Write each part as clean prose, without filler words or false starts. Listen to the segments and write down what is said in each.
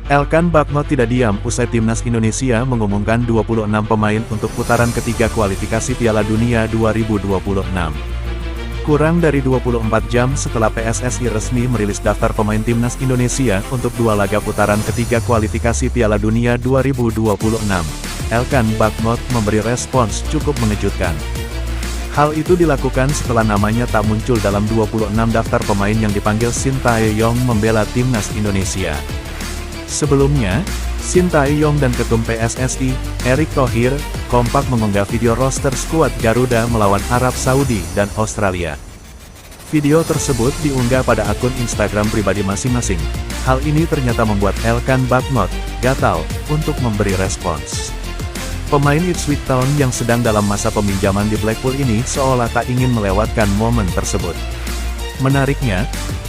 Elkan Bagnot tidak diam usai timnas Indonesia mengumumkan 26 pemain untuk putaran ketiga kualifikasi Piala Dunia 2026. Kurang dari 24 jam setelah PSSI resmi merilis daftar pemain timnas Indonesia untuk dua laga putaran ketiga kualifikasi Piala Dunia 2026, Elkan Bagnot memberi respons cukup mengejutkan. Hal itu dilakukan setelah namanya tak muncul dalam 26 daftar pemain yang dipanggil Shin Tae-yong membela timnas Indonesia. Sebelumnya, Shin Tae-yong dan Ketum PSSI, Erick Thohir, kompak mengunggah video roster skuad Garuda melawan Arab Saudi dan Australia. Video tersebut diunggah pada akun Instagram pribadi masing-masing. Hal ini ternyata membuat Elkan Bagnot gatal untuk memberi respons. Pemain Ipswich Town yang sedang dalam masa peminjaman di Blackpool ini seolah tak ingin melewatkan momen tersebut. Menariknya,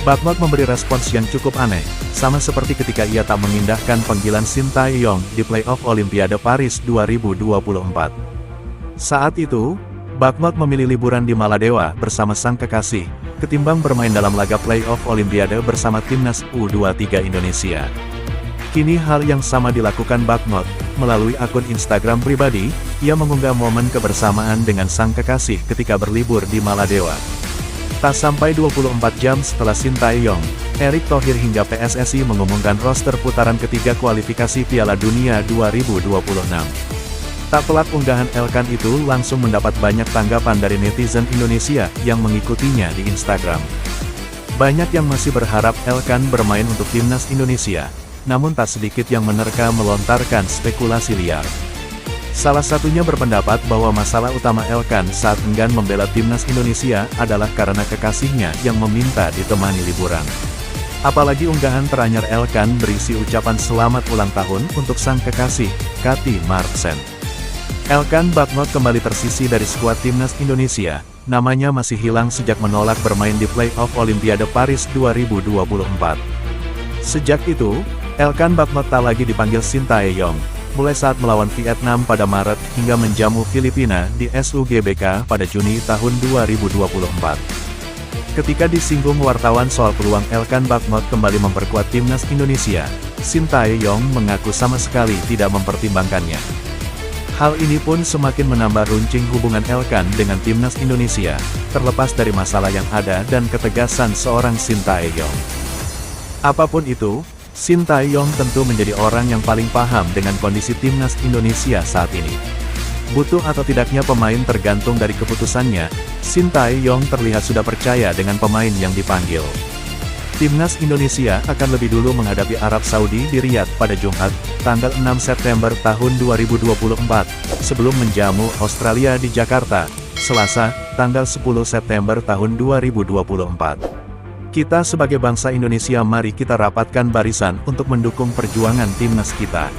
Bagnot memberi respons yang cukup aneh, sama seperti ketika ia tak mengindahkan panggilan Shin Tae-yong di playoff Olimpiade Paris 2024. Saat itu, Bagnot memilih liburan di Maladewa bersama sang kekasih, ketimbang bermain dalam laga playoff Olimpiade bersama timnas U23 Indonesia. Kini hal yang sama dilakukan Bagnot, melalui akun Instagram pribadi, ia mengunggah momen kebersamaan dengan sang kekasih ketika berlibur di Maladewa. Tak sampai 24 jam setelah Shin Tae-yong, Erick Thohir hingga PSSI mengumumkan roster putaran ketiga kualifikasi Piala Dunia 2026. Tak pelak unggahan Elkan itu langsung mendapat banyak tanggapan dari netizen Indonesia yang mengikutinya di Instagram. Banyak yang masih berharap Elkan bermain untuk timnas Indonesia, namun tak sedikit yang menerka melontarkan spekulasi liar. Salah satunya berpendapat bahwa masalah utama Elkan saat enggan membela timnas Indonesia adalah karena kekasihnya yang meminta ditemani liburan. Apalagi unggahan teranyar Elkan berisi ucapan selamat ulang tahun untuk sang kekasih, Kati Marksen. Elkan Bagnot kembali tersisih dari skuad timnas Indonesia, namanya masih hilang sejak menolak bermain di playoff Olimpiade Paris 2024. Sejak itu, Elkan Bagnot tak lagi dipanggil Shin Tae-yong, mulai saat melawan Vietnam pada Maret hingga menjamu Filipina di SUGBK pada Juni tahun 2024. Ketika disinggung wartawan soal peluang Elkan Bagnot kembali memperkuat timnas Indonesia, Shin Tae-yong mengaku sama sekali tidak mempertimbangkannya. Hal ini pun semakin menambah runcing hubungan Elkan dengan timnas Indonesia, terlepas dari masalah yang ada dan ketegasan seorang Shin Tae-yong. Apapun itu, Shin Tae-yong tentu menjadi orang yang paling paham dengan kondisi timnas Indonesia saat ini. Butuh atau tidaknya pemain tergantung dari keputusannya, Shin Tae-yong terlihat sudah percaya dengan pemain yang dipanggil. Timnas Indonesia akan lebih dulu menghadapi Arab Saudi di Riyadh pada Jumat, tanggal 6 September tahun 2024, sebelum menjamu Australia di Jakarta, Selasa, tanggal 10 September tahun 2024. Kita sebagai bangsa Indonesia, mari kita rapatkan barisan untuk mendukung perjuangan timnas kita.